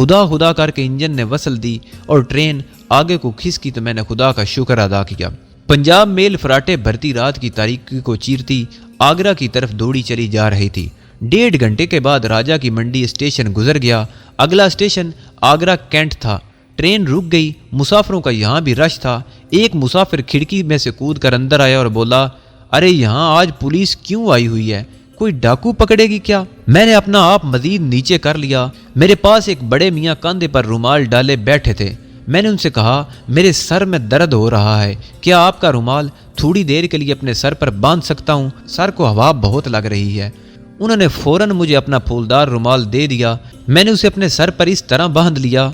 خدا خدا کر کے انجن نے وصل دی اور ٹرین آگے کو کھسکی تو میں نے خدا کا شکر ادا کیا۔ پنجاب میل فراٹے بھرتی رات کی تاریکی کو چیرتی آگرہ کی طرف دوڑی چلی جا رہی تھی۔ 1.5 گھنٹے کے بعد راجا کی منڈی اسٹیشن گزر گیا۔ اگلا اسٹیشن آگرہ کینٹ تھا۔ ٹرین رک گئی۔ مسافروں کا یہاں بھی رش تھا۔ ایک مسافر کھڑکی میں سے کود کر اندر آیا اور بولا، ارے یہاں آج پولیس کیوں آئی ہوئی ہے؟ کوئی ڈاکو پکڑے گی کیا؟ میں نے اپنا آپ مزید نیچے کر لیا۔ میرے پاس ایک بڑے میاں کاندھے پر رومال ڈالے بیٹھے تھے۔ میں نے ان سے کہا، میرے سر میں درد ہو رہا ہے، کیا آپ کا رومال تھوڑی دیر کے لیے اپنے سر پر باندھ سکتا ہوں؟ سر کو ہوا بہت لگ رہی ہے۔ انہوں نے فوراً مجھے اپنا پھولدار رومال دے دیا۔ میں نے اسے اپنے سر پر اس طرح باندھ لیا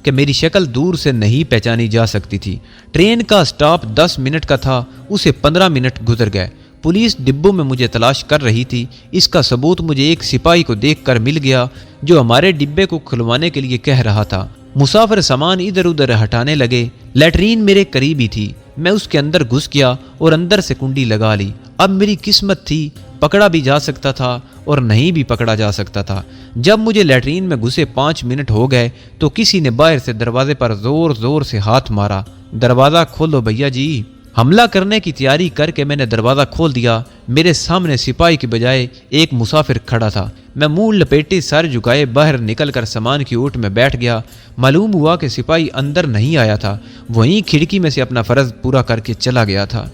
کہ میری شکل دور سے نہیں پہچانی جا سکتی تھی۔ ٹرین کا سٹاپ 10 منٹ کا تھا، اسے 15 منٹ گزر گئے۔ پولیس ڈبوں میں مجھے تلاش کر رہی تھی۔ اس کا ثبوت مجھے ایک سپاہی کو دیکھ کر مل گیا جو ہمارے ڈبے کو کھلوانے کے لیے کہہ رہا تھا۔ مسافر سامان ادھر ادھر ہٹانے لگے۔ لیٹرین میرے قریب ہی تھی۔ میں اس کے اندر گھس گیا اور اندر سے کنڈی لگا لی۔ اب میری قسمت تھی، پکڑا بھی جا سکتا تھا اور نہیں بھی پکڑا جا سکتا تھا۔ جب مجھے لیٹرین میں گھسے 5 منٹ ہو گئے تو کسی نے باہر سے دروازے پر زور زور سے ہاتھ مارا، دروازہ کھولو بھیا جی۔ حملہ کرنے کی تیاری کر کے میں نے دروازہ کھول دیا۔ میرے سامنے سپاہی کی بجائے ایک مسافر کھڑا تھا۔ میں منہ لپیٹے سر جھکائے باہر نکل کر سامان کی اوٹ میں بیٹھ گیا۔ معلوم ہوا کہ سپاہی اندر نہیں آیا تھا، وہیں کھڑکی میں سے اپنا فرض پورا کر کے چلا گیا تھا۔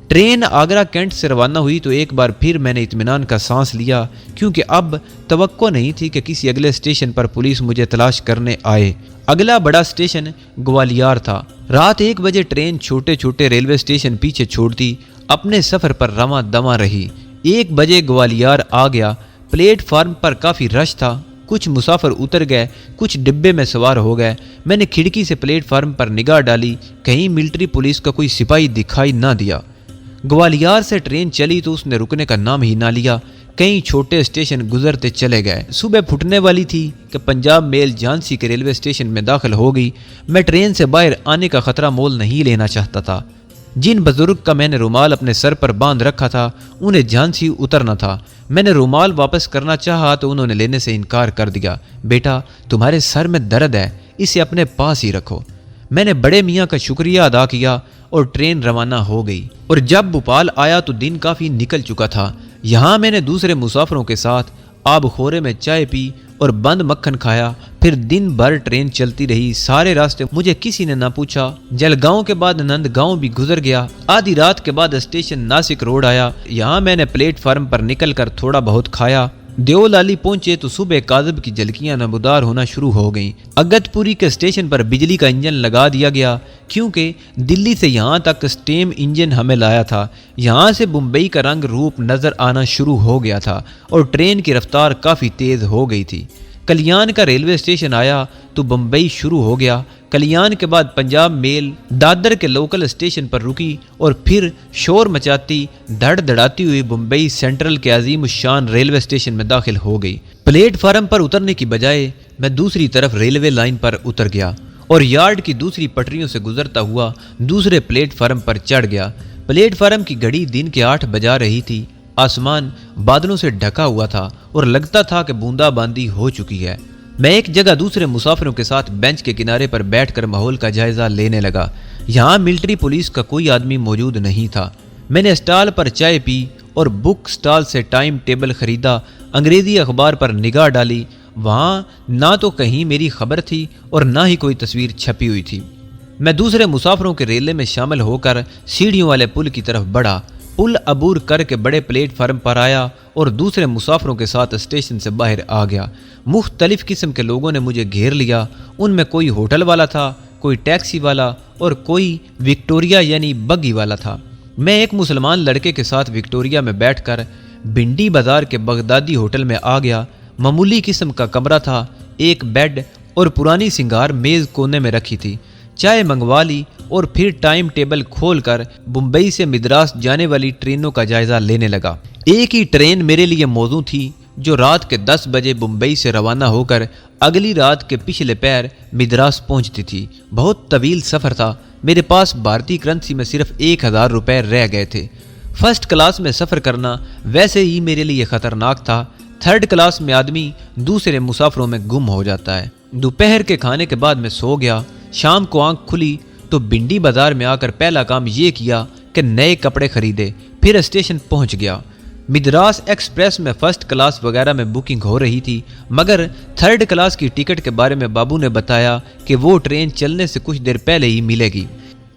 ٹرین آگرہ کینٹ سے روانہ ہوئی تو ایک بار پھر میں نے اطمینان کا سانس لیا، کیونکہ اب توقع نہیں تھی کہ کسی اگلے اسٹیشن پر پولیس مجھے تلاش کرنے آئے۔ اگلا بڑا اسٹیشن گوالیار تھا۔ رات 1 بجے ٹرین چھوٹے چھوٹے ریلوے اسٹیشن پیچھے چھوڑتی اپنے سفر پر رواں دواں رہی۔ 1 بجے گوالیار آ گیا۔ پلیٹ فارم پر کافی رش تھا۔ کچھ مسافر اتر گئے، کچھ ڈبے میں سوار ہو گئے۔ میں نے کھڑکی سے پلیٹ فارم پر نگاہ ڈالی، کہیں ملٹری پولیس کا کوئی سپاہی دکھائی نہ دیا۔ گوالیار سے ٹرین چلی تو اس نے رکنے کا نام ہی نہ لیا۔ کئی چھوٹے اسٹیشن گزرتے چلے گئے۔ صبح پھٹنے والی تھی کہ پنجاب میل جھانسی کے ریلوے اسٹیشن میں داخل ہو گئی۔ میں ٹرین سے باہر آنے کا خطرہ مول نہیں لینا چاہتا تھا۔ جن بزرگ کا میں نے رومال اپنے سر پر باندھ رکھا تھا انہیں جھانسی اترنا تھا۔ میں نے رومال واپس کرنا چاہا تو انہوں نے لینے سے انکار کر دیا۔ بیٹا تمہارے سر میں درد ہے، اسے اپنے پاس ہی رکھو۔ میں نے بڑے میاں کا شکریہ ادا کیا اور ٹرین روانہ ہو گئی۔ اور جب بھوپال آیا تو دن کافی نکل چکا تھا۔ یہاں میں نے دوسرے مسافروں کے ساتھ آب خورے میں چائے پی اور بند مکھن کھایا۔ پھر دن بھر ٹرین چلتی رہی۔ سارے راستے مجھے کسی نے نہ پوچھا۔ جلگاؤں کے بعد نند گاؤں بھی گزر گیا۔ آدھی رات کے بعد اسٹیشن ناسک روڈ آیا۔ یہاں میں نے پلیٹ فارم پر نکل کر تھوڑا بہت کھایا۔ دیولالی پہنچے تو صبح کاذب کی جھلکیاں نمودار ہونا شروع ہو گئیں۔ اگت پوری کے اسٹیشن پر بجلی کا انجن لگا دیا گیا، کیونکہ دلی سے یہاں تک سٹیم انجن ہمیں لایا تھا۔ یہاں سے بمبئی کا رنگ روپ نظر آنا شروع ہو گیا تھا اور ٹرین کی رفتار کافی تیز ہو گئی تھی۔ کلیان کا ریلوے اسٹیشن آیا تو بمبئی شروع ہو گیا۔ کلیان کے بعد پنجاب میل دادر کے لوکل اسٹیشن پر رکی اور پھر شور مچاتی دھڑ دھڑاتی ہوئی بمبئی سینٹرل کے عظیم الشان ریلوے اسٹیشن میں داخل ہو گئی۔ پلیٹ فارم پر اترنے کی بجائے میں دوسری طرف ریلوے لائن پر اتر گیا اور یارڈ کی دوسری پٹریوں سے گزرتا ہوا دوسرے پلیٹ فارم پر چڑھ گیا۔ پلیٹ فارم کی گھڑی دن کے 8 بجا رہی تھی۔ آسمان بادلوں سے ڈھکا ہوا تھا اور لگتا تھا کہ بوندا باندی ہو چکی ہے۔ میں ایک جگہ دوسرے مسافروں کے ساتھ بینچ کے کنارے پر بیٹھ کر ماحول کا جائزہ لینے لگا۔ یہاں ملٹری پولیس کا کوئی آدمی موجود نہیں تھا۔ میں نے اسٹال پر چائے پی اور بک اسٹال سے ٹائم ٹیبل خریدا۔ انگریزی اخبار پر نگاہ ڈالی، وہاں نہ تو کہیں میری خبر تھی اور نہ ہی کوئی تصویر چھپی ہوئی تھی۔ میں دوسرے مسافروں کے ریلے میں شامل ہو کر سیڑھیوں والے پل کی طرف بڑھا۔ پل عبور کر کے بڑے پلیٹ فارم پر آیا اور دوسرے مسافروں کے ساتھ اسٹیشن سے باہر آ گیا۔ مختلف قسم کے لوگوں نے مجھے گھیر لیا۔ ان میں کوئی ہوٹل والا تھا، کوئی ٹیکسی والا اور کوئی وکٹوریا یعنی بگی والا تھا۔ میں ایک مسلمان لڑکے کے ساتھ وکٹوریا میں بیٹھ کر بھنڈی بازار کے بغدادی ہوٹل میں آ گیا۔ معمولی قسم کا کمرہ تھا، ایک بیڈ اور پرانی سنگار میز کونے میں رکھی تھی۔ چائے منگوا لی اور پھر ٹائم ٹیبل کھول کر بمبئی سے مدراس جانے والی ٹرینوں کا جائزہ لینے لگا۔ ایک ہی ٹرین میرے لیے موزوں تھی جو رات کے 10 بجے بمبئی سے روانہ ہو کر اگلی رات کے پچھلے پہر مدراس پہنچتی تھی۔ بہت طویل سفر تھا۔ میرے پاس بھارتی کرنسی میں صرف 1000 روپے رہ گئے تھے۔ فرسٹ کلاس میں سفر کرنا ویسے ہی میرے لیے خطرناک تھا۔ تھرڈ کلاس میں آدمی دوسرے مسافروں میں گم ہو جاتا ہے۔ دوپہر کے کھانے کے بعد میں سو گیا۔ شام کو آنکھ کھلی تو بنڈی بازار میں آ کر پہلا کام یہ کیا کہ نئے کپڑے خریدے، پھر اسٹیشن پہنچ گیا۔ مدراس ایکسپریس میں فرسٹ کلاس وغیرہ میں بکنگ ہو رہی تھی، مگر تھرڈ کلاس کی ٹکٹ کے بارے میں بابو نے بتایا کہ وہ ٹرین چلنے سے کچھ دیر پہلے ہی ملے گی۔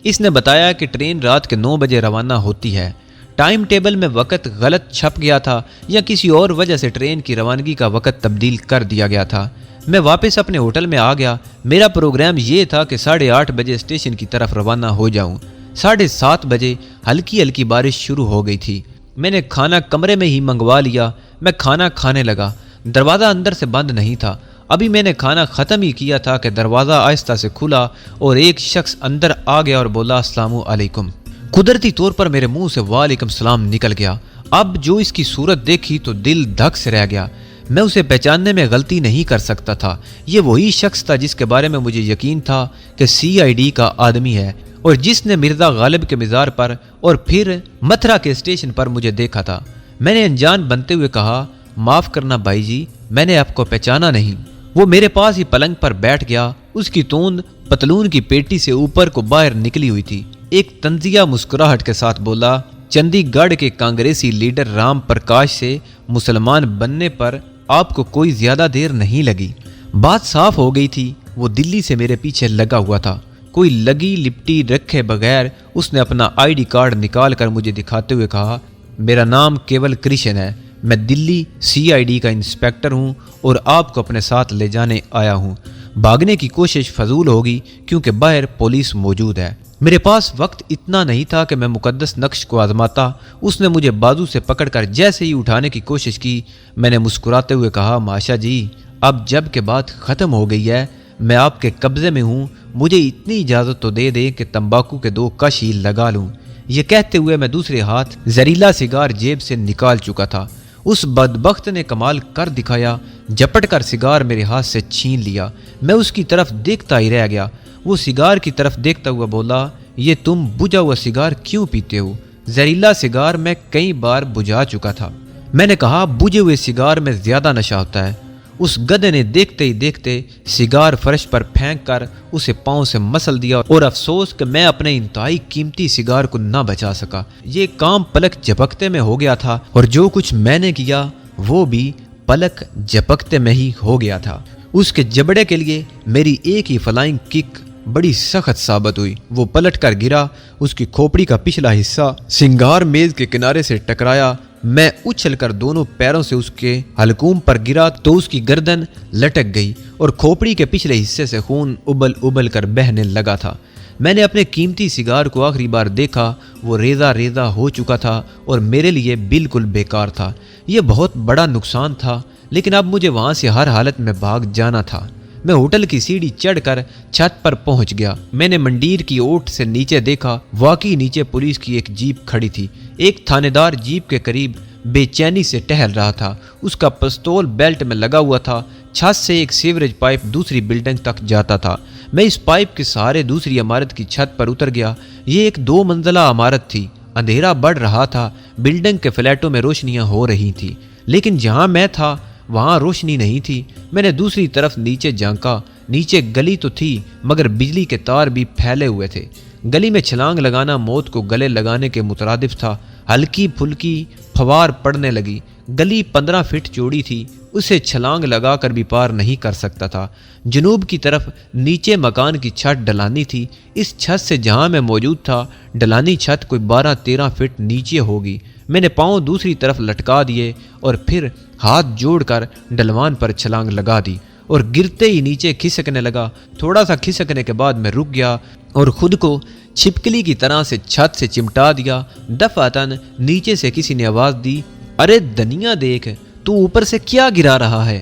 اس نے بتایا کہ ٹرین رات کے 9 بجے روانہ ہوتی ہے۔ ٹائم ٹیبل میں وقت غلط چھپ گیا تھا یا کسی اور وجہ سے ٹرین کی روانگی کا وقت تبدیل کر دیا گیا تھا۔ میں واپس اپنے ہوٹل میں آ گیا۔ میرا پروگرام یہ تھا کہ 8:30 بجے اسٹیشن کی طرف روانہ ہو جاؤں۔ 7:30 بجے ہلکی ہلکی بارش شروع ہو گئی تھی۔ میں نے کھانا کمرے میں ہی منگوا لیا۔ میں کھانا کھانے لگا۔ دروازہ اندر سے بند نہیں تھا۔ ابھی میں نے کھانا ختم ہی کیا تھا کہ دروازہ آہستہ سے کھلا اور ایک شخص اندر آ گیا اور بولا السلام علیکم۔ قدرتی طور پر میرے منہ سے وعلیکم السلام نکل گیا۔ اب جو اس کی صورت دیکھی تو دل دھک سے رہ گیا۔ میں اسے پہچاننے میں غلطی نہیں کر سکتا تھا۔ یہ وہی شخص تھا جس کے بارے میں مجھے یقین تھا کہ CID کا آدمی ہے اور جس نے مرزا غالب کے مزار پر اور پھر متھرا کے اسٹیشن پر مجھے دیکھا تھا۔ میں نے انجان بنتے ہوئے کہا معاف کرنا بھائی جی، میں نے آپ کو پہچانا نہیں۔ وہ میرے پاس ہی پلنگ پر بیٹھ گیا۔ اس کی توند پتلون کی پیٹی سے اوپر کو باہر نکلی ہوئی تھی۔ ایک طنزیہ مسکراہٹ کے ساتھ بولا چندی گڑھ کے کانگریسی لیڈر رام پرکاش سے مسلمان بننے پر آپ کو کوئی زیادہ دیر نہیں لگی۔ بات صاف ہو گئی تھی۔ وہ دلی سے میرے پیچھے لگا ہوا تھا۔ کوئی لگی لپٹی رکھے بغیر اس نے اپنا ID کارڈ نکال کر مجھے دکھاتے ہوئے کہا میرا نام کیول کرشن ہے، میں دلی CID کا انسپیکٹر ہوں اور آپ کو اپنے ساتھ لے جانے آیا ہوں۔ بھاگنے کی کوشش فضول ہوگی کیونکہ باہر پولیس موجود ہے۔ میرے پاس وقت اتنا نہیں تھا کہ میں مقدس نقش کو آزماتا۔ اس نے مجھے بازو سے پکڑ کر جیسے ہی اٹھانے کی کوشش کی، میں نے مسکراتے ہوئے کہا ماشا جی، اب جب کہ بات ختم ہو گئی ہے، میں آپ کے قبضے میں ہوں، مجھے اتنی اجازت تو دے دیں کہ تمباکو کے 2 کش ہی لگا لوں۔ یہ کہتے ہوئے میں دوسرے ہاتھ زہریلا سگار جیب سے نکال چکا تھا۔ اس بدبخت نے کمال کر دکھایا، جپٹ کر سگار میرے ہاتھ سے چھین لیا۔ میں اس کی طرف دیکھتا ہی رہ گیا۔ وہ سگار کی طرف دیکھتا ہوا بولا یہ تم بجھا ہوا سگار کیوں پیتے ہو؟ زہریلا سگار میں کئی بار بجھا چکا تھا۔ میں نے کہا بجھے ہوئے سگار میں زیادہ نشہ ہوتا ہے۔ اس گدھے نے دیکھتے ہی دیکھتے سگار فرش پر پھینک کر اسے پاؤں سے مسل دیا اور افسوس کہ میں اپنے انتہائی قیمتی سگار کو نہ بچا سکا۔ یہ کام پلک جھپکتے میں ہو گیا تھا اور جو کچھ میں نے کیا وہ بھی پلک جھپکتے میں ہی ہو گیا تھا۔ اس کے جبڑے کے لیے میری ایک ہی فلائنگ کک بڑی سخت ثابت ہوئی۔ وہ پلٹ کر گرا، اس کی کھوپڑی کا پچھلا حصہ سنگار میز کے کنارے سے ٹکرایا۔ میں اچھل کر دونوں پیروں سے اس کے حلقوم پر گرا تو اس کی گردن لٹک گئی اور کھوپڑی کے پچھلے حصے سے خون ابل ابل کر بہنے لگا تھا۔ میں نے اپنے قیمتی سگار کو آخری بار دیکھا، وہ ریزہ ریزہ ہو چکا تھا اور میرے لیے بالکل بیکار تھا۔ یہ بہت بڑا نقصان تھا، لیکن اب مجھے وہاں سے ہر حالت میں بھاگ جانا تھا۔ میں ہوٹل کی سیڑھی چڑھ کر چھت پر پہنچ گیا۔ میں نے منڈیر کی اوٹ سے نیچے دیکھا، واقعی نیچے پولیس کی ایک جیپ کھڑی تھی۔ ایک تھانے دار جیپ کے قریب بے چینی سے ٹہل رہا تھا۔ اس کا پستول بیلٹ میں لگا ہوا تھا۔ چھت سے ایک سیوریج پائپ دوسری بلڈنگ تک جاتا تھا۔ میں اس پائپ کے سہارے دوسری عمارت کی چھت پر اتر گیا۔ یہ ایک 2 منزلہ عمارت تھی۔ اندھیرا بڑھ رہا تھا۔ بلڈنگ کے فلیٹوں میں روشنیاں ہو رہی تھیں، لیکن جہاں میں تھا وہاں روشنی نہیں تھی۔ میں نے دوسری طرف نیچے جھانکا۔ نیچے گلی تو تھی مگر بجلی کے تار بھی پھیلے ہوئے تھے۔ گلی میں چھلانگ لگانا موت کو گلے لگانے کے مترادف تھا۔ ہلکی پھلکی پھوار پڑنے لگی۔ گلی 15 فٹ چوڑی تھی، اسے چھلانگ لگا کر بھی پار نہیں کر سکتا تھا۔ جنوب کی طرف نیچے مکان کی چھت ڈھلانی تھی۔ اس چھت سے جہاں میں موجود تھا ڈھلانی چھت کوئی 12-13 فٹ نیچے ہوگی۔ میں نے پاؤں دوسری طرف لٹکا دیے اور پھر ہاتھ جوڑ کر ڈھلوان پر چھلانگ لگا دی اور گرتے ہی نیچے کھسکنے لگا۔ تھوڑا سا کھسکنے کے بعد میں رک گیا اور خود کو چھپکلی کی طرح سے چھت سے چمٹا دیا۔ دفعتاً نیچے سے کسی نے آواز دی ارے دنیا دیکھ، تو اوپر سے کیا گرا رہا ہے؟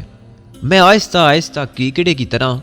میں آہستہ آہستہ کیکڑے کی طرح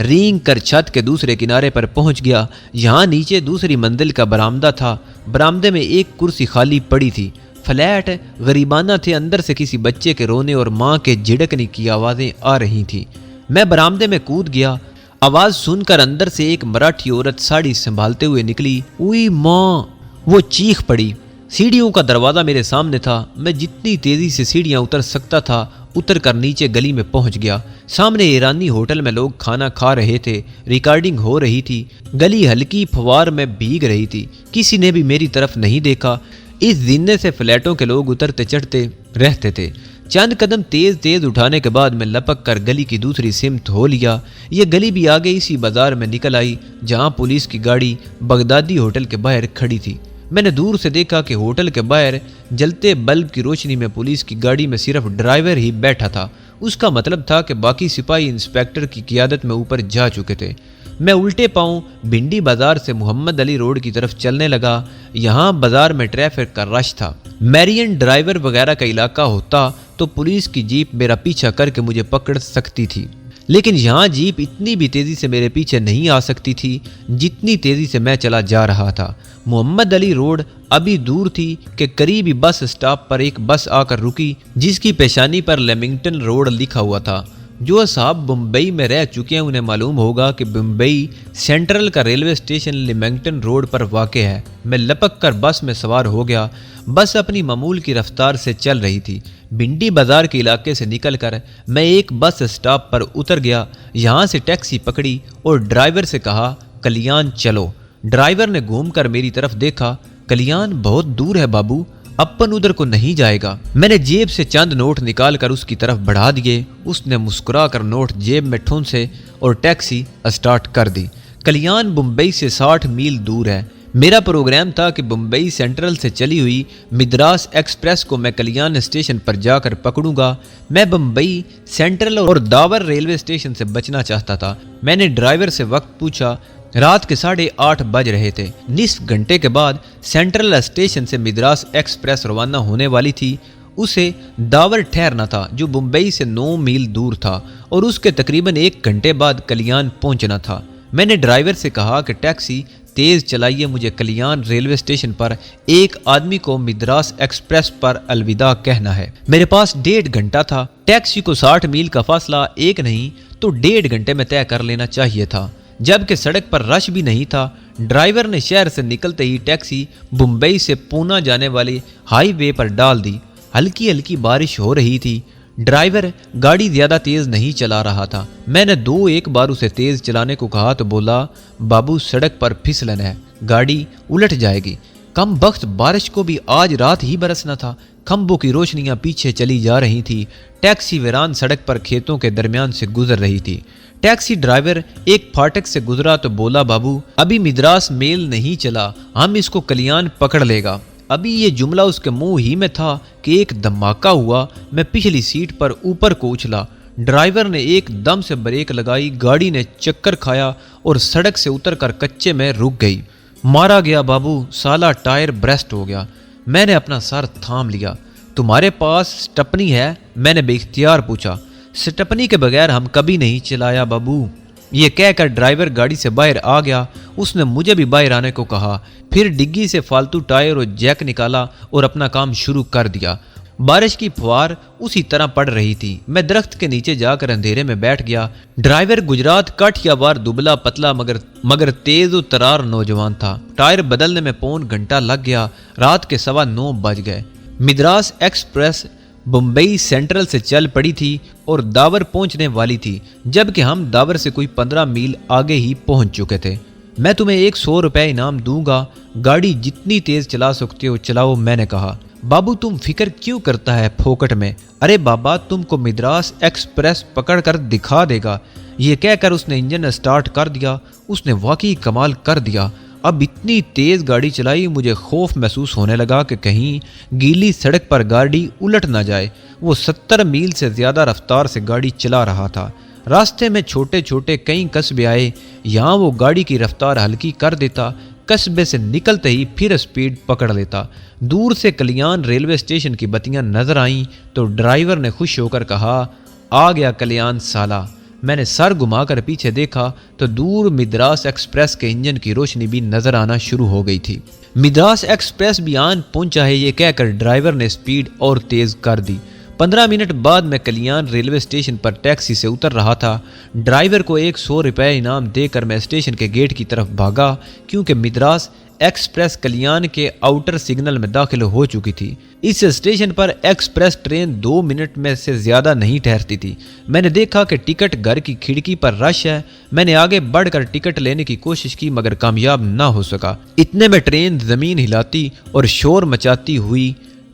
رینگ کر چھت کے دوسرے کنارے پر پہنچ گیا۔ یہاں نیچے دوسری منزل کا برآمدہ تھا۔ برآمدے میں ایک کرسی خالی پڑی تھی۔ فلیٹ غریبانہ تھے، اندر سے کسی بچے کے رونے اور ماں کے جھڑکنے کی آوازیں آ رہی تھیں۔ میں برآمدے میں کود گیا۔ آواز سن کر اندر سے ایک مراٹھی عورت ساڑی سنبھالتے ہوئے نکلی۔ اوئی ماں! وہ چیخ پڑی۔ سیڑھیوں کا دروازہ میرے سامنے تھا۔ میں جتنی تیزی سے سیڑھیاں اتر سکتا تھا اتر کر نیچے گلی میں پہنچ گیا۔ سامنے ایرانی ہوٹل میں لوگ کھانا کھا رہے تھے، ریکارڈنگ ہو رہی تھی، گلی ہلکی فوار میں بھیگ رہی تھی، کسی نے بھی میری طرف نہیں دیکھا۔ اس زینے سے فلیٹوں کے لوگ اترتے چڑھتے رہتے تھے۔ چند قدم تیز اٹھانے کے بعد میں لپک کر گلی کی دوسری سمت ہو لیا۔ یہ گلی بھی آگے اسی بازار میں نکل آئی جہاں پولیس کی گاڑی بغدادی ہوٹل کے باہر کھڑی تھی۔ میں نے دور سے دیکھا کہ ہوٹل کے باہر جلتے بلب کی روشنی میں پولیس کی گاڑی میں صرف ڈرائیور ہی بیٹھا تھا۔ اس کا مطلب تھا کہ باقی سپاہی انسپیکٹر کی قیادت میں اوپر جا چکے تھے۔ میں الٹے پاؤں بھنڈی بازار سے محمد علی روڈ کی طرف چلنے لگا۔ یہاں بازار میں ٹریفک کا رش تھا۔ میرین ڈرائیور وغیرہ کا علاقہ ہوتا تو پولیس کی جیپ میرا پیچھا کر کے مجھے پکڑ سکتی تھی، لیکن یہاں جیپ اتنی بھی تیزی سے میرے پیچھے نہیں آ سکتی تھی جتنی تیزی سے میں چلا جا رہا تھا۔ محمد علی روڈ ابھی دور تھی کہ قریبی بس اسٹاپ پر ایک بس آ کر رکی جس کی پیشانی پر لیمنگٹن روڈ لکھا ہوا تھا۔ جو صاحب بمبئی میں رہ چکے ہیں انہیں معلوم ہوگا کہ بمبئی سینٹرل کا ریلوے اسٹیشن لیمنگٹن روڈ پر واقع ہے۔ میں لپک کر بس میں سوار ہو گیا۔ بس اپنی معمول کی رفتار سے چل رہی تھی۔ بھنڈی بازار کے علاقے سے نکل کر میں ایک بس اسٹاپ پر اتر گیا۔ یہاں سے ٹیکسی پکڑی اور ڈرائیور سے کہا کلیان چلو۔ ڈرائیور نے گھوم کر میری طرف دیکھا۔ کلیان بہت دور ہے بابو، اپن ادھر کو نہیں جائے گا۔ میں نے جیب سے چند نوٹ نکال کر اس کی طرف بڑھا دیے۔ اس نے مسکرا کر نوٹ جیب میں ٹھونسے اور ٹیکسی اسٹارٹ کر دی۔ کلیان بمبئی سے 60 میل دور ہے۔ میرا پروگرام تھا کہ بمبئی سینٹرل سے چلی ہوئی مدراس ایکسپریس کو میں کلیان اسٹیشن پر جا کر پکڑوں گا۔ میں بمبئی سینٹرل اور داور ریلوے اسٹیشن سے بچنا چاہتا تھا۔ میں نے ڈرائیور سے وقت پوچھا۔ رات کے 8:30 بج رہے تھے۔ نصف گھنٹے کے بعد سینٹرل اسٹیشن سے مدراس ایکسپریس روانہ ہونے والی تھی۔ اسے داور ٹھہرنا تھا جو بمبئی سے 9 میل دور تھا اور اس کے تقریباً 1 گھنٹے بعد کلیان پہنچنا تھا۔ میں نے ڈرائیور سے کہا کہ ٹیکسی تیز چلائیے، مجھے کلیان ریلوے اسٹیشن پر ایک آدمی کو مدراس ایکسپریس پر الوداع کہنا ہے۔ میرے پاس 1.5 گھنٹہ تھا۔ ٹیکسی کو 60 میل کا فاصلہ ایک نہیں تو 1.5 گھنٹے میں طے کر لینا چاہیے تھا، جبکہ سڑک پر رش بھی نہیں تھا۔ ڈرائیور نے شہر سے نکلتے ہی ٹیکسی بمبئی سے پونا جانے والی ہائی وے پر ڈال دی۔ ہلکی ہلکی بارش ہو رہی تھی۔ ڈرائیور گاڑی زیادہ تیز نہیں چلا رہا تھا۔ میں نے 2-1 بار اسے تیز چلانے کو کہا تو بولا بابو سڑک پر پھسلن ہے، گاڑی الٹ جائے گی۔ کم بخت بارش کو بھی آج رات ہی برسنا تھا۔ کھمبوں کی روشنیاں پیچھے چلی جا رہی تھی۔ ٹیکسی ویران سڑک پر کھیتوں کے درمیان سے گزر رہی تھی۔ ٹیکسی ڈرائیور ایک پھاٹک سے گزرا تو بولا بابو ابھی مدراس میل نہیں چلا، ہم اس کو کلیان پکڑ لے گا۔ ابھی یہ جملہ اس کے منہ ہی میں تھا کہ ایک دھماکہ ہوا۔ میں پچھلی سیٹ پر اوپر کو اچھلا۔ ڈرائیور نے ایک دم سے بریک لگائی، گاڑی نے چکر کھایا اور سڑک سے اتر کر کچے میں رک گئی۔ مارا گیا بابو، سالہ ٹائر بریسٹ ہو گیا۔ میں نے اپنا سر تھام لیا۔ تمہارے پاس سٹپنی ہے؟ میں نے بے اختیار پوچھا۔ سٹپنی کے بغیر ہم کبھی نہیں چلایا بابو۔ یہ کہہ کر ڈرائیور گاڑی سے باہر آ گیا۔ اس نے مجھے بھی باہر آنے کو کہا، پھر ڈگی سے فالتو ٹائر اور جیک نکالا اور اپنا کام شروع کر دیا۔ بارش کی فوار اسی طرح پڑ رہی تھی۔ میں درخت کے نیچے جا کر اندھیرے میں بیٹھ گیا۔ ڈرائیور گجرات کاٹھیا وار دبلا پتلا مگر تیز و ترار نوجوان تھا۔ ٹائر بدلنے میں 1.25 گھنٹہ لگ گیا۔ رات کے 9:15 بج گئے۔ مدراس ایکسپریس بمبئی سینٹرل سے چل پڑی تھی اور داور پہنچنے والی تھی، جبکہ ہم داور سے کوئی 15 میل آگے ہی پہنچ چکے تھے۔ میں تمہیں 100 روپے انعام دوں گا، گاڑی جتنی تیز چلا سکتے ہو چلاؤ، میں نے کہا۔ بابو تم فکر کیوں کرتا ہے پھوکٹ میں؟ ارے بابا تم کو مدراس ایکسپریس پکڑ کر دکھا دے گا۔ یہ کہہ کر اس نے انجن اسٹارٹ کر دیا۔ اس نے واقعی کمال کر دیا۔ اب اتنی تیز گاڑی چلائی، مجھے خوف محسوس ہونے لگا کہ کہیں گیلی سڑک پر گاڑی الٹ نہ جائے۔ وہ 70 میل سے زیادہ رفتار سے گاڑی چلا رہا تھا۔ راستے میں چھوٹے چھوٹے کئی قصبے آئے، یہاں وہ گاڑی کی رفتار ہلکی کر دیتا، قصبے سے نکلتے ہی پھر اسپیڈ پکڑ لیتا۔ دور سے کلیان ریلوے اسٹیشن کی بتیاں نظر آئیں تو ڈرائیور نے خوش ہو کر کہا آ گیا کلیان سالہ۔ میں نے سر گھما کر پیچھے دیکھا تو دور مدراس ایکسپریس کے انجن کی روشنی بھی نظر آنا شروع ہو گئی تھی۔ مدراس ایکسپریس بھی آن پہنچا ہے، یہ کہہ کر ڈرائیور نے اسپیڈ اور تیز کر دی۔ 15 منٹ بعد میں کلیان ریلوے اسٹیشن پر ٹیکسی سے اتر رہا تھا۔ ڈرائیور کو 100 روپے انعام دے کر میں اسٹیشن کے گیٹ کی طرف بھاگا، کیونکہ مدراس ایکسپریس کلیان کے آؤٹر سگنل میں داخل ہو چکی تھی۔ اس اسٹیشن پر ایکسپریس ٹرین 2 منٹ میں سے زیادہ نہیں ٹھہرتی تھی۔ میں نے دیکھا کہ ٹکٹ گھر کی کھڑکی پر رش ہے۔ میں نے آگے بڑھ کر ٹکٹ لینے کی کوشش کی مگر کامیاب نہ ہو سکا۔ اتنے میں ٹرین زمین ہلاتی اور شور مچاتی ہوئی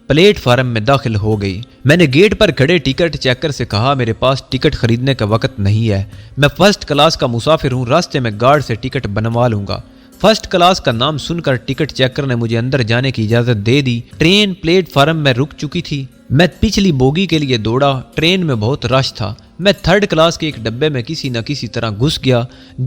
پلیٹ فارم میں داخل ہو گئی۔ میں نے گیٹ پر کھڑے ٹکٹ چیکر سے کہا میرے پاس ٹکٹ خریدنے کا وقت نہیں ہے، میں فرسٹ کلاس کا مسافر ہوں، راستے میں گارڈ سے ٹکٹ بنوا لوں گا۔ فرسٹ کلاس کا نام سن کر ٹکٹ چیکر نے مجھے اندر جانے کی اجازت دے دی۔ ٹرین پلیٹ فارم میں رک چکی تھی۔ میں پچھلی بوگی کے لیے دوڑا۔ ٹرین میں بہت رش تھا۔ میں تھرڈ کلاس کے ایک ڈبے میں کسی نہ کسی طرح گھس گیا۔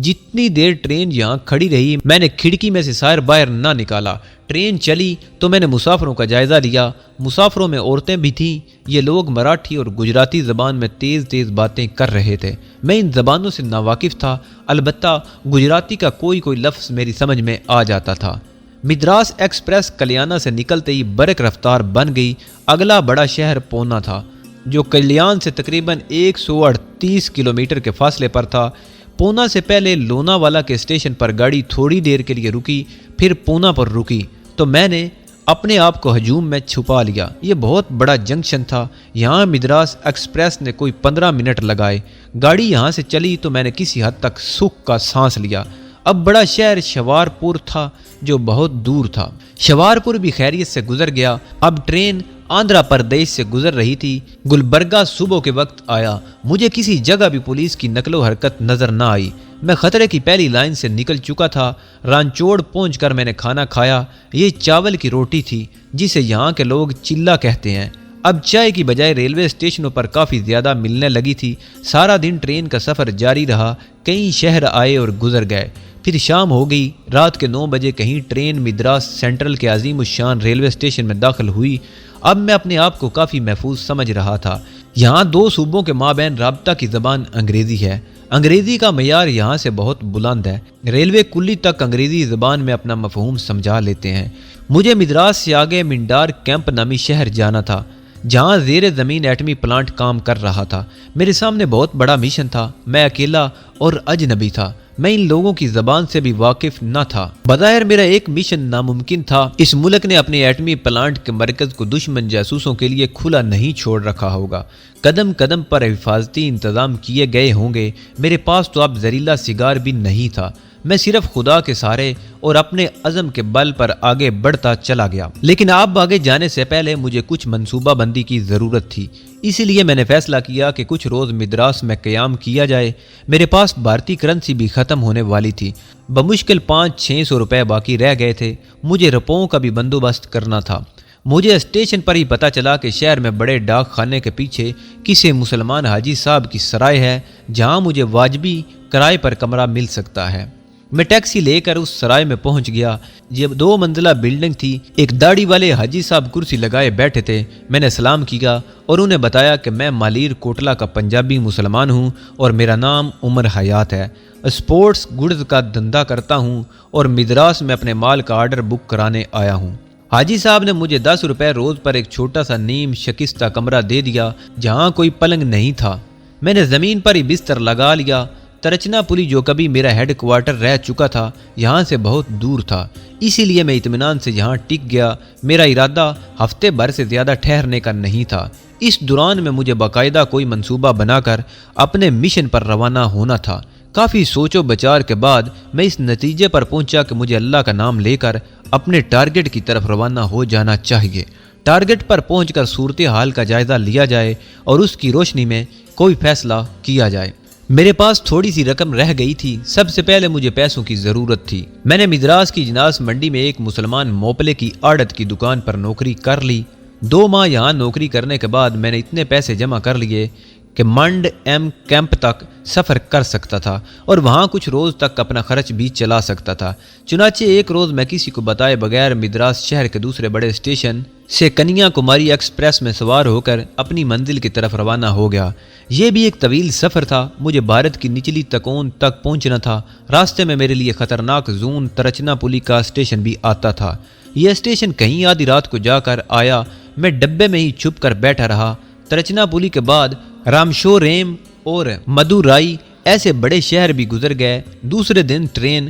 جتنی دیر ٹرین یہاں کھڑی رہی میں نے کھڑکی میں سے سائر باہر نہ نکالا۔ ٹرین چلی تو میں نے مسافروں کا جائزہ لیا۔ مسافروں میں عورتیں بھی تھیں۔ یہ لوگ مراٹھی اور گجراتی زبان میں تیز تیز باتیں کر رہے تھے۔ میں ان زبانوں سے ناواقف تھا، البتہ گجراتی کا کوئی لفظ میری سمجھ میں آ جاتا تھا۔ مدراس ایکسپریس کلیانہ سے نکلتے ہی برق رفتار بن گئی۔ اگلا بڑا شہر پونا تھا جو کلیان سے تقریباً 138 کلومیٹر کے فاصلے پر تھا۔ پونا سے پہلے لوناوالا کے اسٹیشن پر گاڑی تھوڑی دیر کے لیے رکی، پھر پونا پر رکی تو میں نے اپنے آپ کو ہجوم میں چھپا لیا۔ یہ بہت بڑا جنکشن تھا۔ یہاں مدراس ایکسپریس نے کوئی 15 منٹ لگائے۔ گاڑی یہاں سے چلی تو میں نے کسی حد تک سکھ کا سانس لیا۔ اب بڑا شہر شوارپور تھا جو بہت دور تھا۔ شوارپور بھی خیریت سے گزر گیا۔ اب ٹرین آندھرا پردیش سے گزر رہی تھی۔ گلبرگہ صبح کے وقت آیا۔ مجھے کسی جگہ بھی پولیس کی نقل و حرکت نظر نہ آئی۔ میں خطرے کی پہلی لائن سے نکل چکا تھا۔ رانچوڑ پہنچ کر میں نے کھانا کھایا۔ یہ چاول کی روٹی تھی جسے یہاں کے لوگ چلا کہتے ہیں۔ اب چائے کی بجائے ریلوے اسٹیشنوں پر کافی زیادہ ملنے لگی تھی۔ سارا دن ٹرین کا سفر جاری رہا۔ کئی شہر آئے اور گزر گئے۔ پھر شام ہو گئی۔ رات کے 9 بجے کہیں ٹرین مدراس سینٹرل کے عظیم الشان ریلوے اسٹیشن میں داخل ہوئی۔ اب میں اپنے آپ کو کافی محفوظ سمجھ رہا تھا۔ یہاں 2 صوبوں کے مابین رابطہ کی زبان انگریزی ہے۔ انگریزی کا معیار یہاں سے بہت بلند ہے۔ ریلوے کلی تک انگریزی زبان میں اپنا مفہوم سمجھا لیتے ہیں۔ مجھے مدراس سے آگے منڈار کیمپ نامی شہر جانا تھا جہاں زیر زمین ایٹمی پلانٹ کام کر رہا تھا۔ میرے سامنے بہت بڑا مشن تھا۔ میں اکیلا اور اجنبی تھا۔ میں ان لوگوں کی زبان سے بھی واقف نہ تھا۔ بظاہر میرا ایک مشن ناممکن تھا۔ اس ملک نے اپنے ایٹمی پلانٹ کے مرکز کو دشمن جاسوسوں کے لیے کھلا نہیں چھوڑ رکھا ہوگا۔ قدم قدم پر حفاظتی انتظام کیے گئے ہوں گے۔ میرے پاس تو اب زہریلا سگار بھی نہیں تھا۔ میں صرف خدا کے سہارے اور اپنے عزم کے بل پر آگے بڑھتا چلا گیا۔ لیکن اب آگے جانے سے پہلے مجھے کچھ منصوبہ بندی کی ضرورت تھی۔ اسی لیے میں نے فیصلہ کیا کہ کچھ روز مدراس میں قیام کیا جائے۔ میرے پاس بھارتی کرنسی بھی ختم ہونے والی تھی۔ بمشکل 500-600 روپے باقی رہ گئے تھے۔ مجھے روپوں کا بھی بندوبست کرنا تھا۔ مجھے اسٹیشن پر ہی پتہ چلا کہ شہر میں بڑے ڈاک خانے کے پیچھے کسی مسلمان حاجی صاحب کی سرائے ہے جہاں مجھے واجبی کرائے پر کمرہ مل سکتا ہے۔ میں ٹیکسی لے کر اس سرائے میں پہنچ گیا۔ یہ 2 منزلہ بلڈنگ تھی۔ ایک داڑھی والے حاجی صاحب کرسی لگائے بیٹھے تھے۔ میں نے سلام کیا اور انہیں بتایا کہ میں مالیر کوٹلہ کا پنجابی مسلمان ہوں اور میرا نام عمر حیات ہے۔ اسپورٹس گڈز کا دھندا کرتا ہوں اور مدراس میں اپنے مال کا آرڈر بک کرانے آیا ہوں۔ حاجی صاحب نے مجھے 10 روپے روز پر ایک چھوٹا سا نیم شکستہ کمرہ دے دیا جہاں کوئی پلنگ نہیں تھا۔ میں نے زمین پر ہی بستر لگا لیا۔ ترچنا پولی جو کبھی میرا ہیڈ کوارٹر رہ چکا تھا یہاں سے بہت دور تھا، اسی لیے میں اطمینان سے یہاں ٹک گیا۔ میرا ارادہ ہفتے بھر سے زیادہ ٹھہرنے کا نہیں تھا۔ اس دوران میں مجھے باقاعدہ کوئی منصوبہ بنا کر اپنے مشن پر روانہ ہونا تھا۔ کافی سوچ و بچار کے بعد میں اس نتیجے پر پہنچا کہ مجھے اللہ کا نام لے کر اپنے ٹارگٹ کی طرف روانہ ہو جانا چاہیے۔ ٹارگٹ پر پہنچ کر صورتحال کا جائزہ لیا جائے اور اس کی روشنی میں کوئی فیصلہ کیا جائے۔ میرے پاس تھوڑی سی رقم رہ گئی تھی۔ سب سے پہلے مجھے پیسوں کی ضرورت تھی۔ میں نے مدراس کی جناس منڈی میں ایک مسلمان موپلے کی آڑت کی دکان پر نوکری کر لی۔ 2 ماہ یہاں نوکری کرنے کے بعد میں نے اتنے پیسے جمع کر لیے کہ منڈ ایم کیمپ تک سفر کر سکتا تھا اور وہاں کچھ روز تک اپنا خرچ بھی چلا سکتا تھا۔ چنانچہ ایک روز میں کسی کو بتائے بغیر مدراس شہر کے دوسرے بڑے اسٹیشن سے کنیا کماری ایکسپریس میں سوار ہو کر اپنی منزل کی طرف روانہ ہو گیا۔ یہ بھی ایک طویل سفر تھا۔ مجھے بھارت کی نچلی تکون تک پہنچنا تھا۔ راستے میں میرے لیے خطرناک زون ترچنا پولی کا اسٹیشن بھی آتا تھا۔ یہ اسٹیشن کہیں آدھی رات کو جا کر آیا۔ میں ڈبے میں ہی چھپ کر بیٹھا رہا۔ ترچنا پولی کے بعد رامشوریم اور مدورائی ایسے بڑے شہر بھی گزر گئے۔ دوسرے دن ٹرین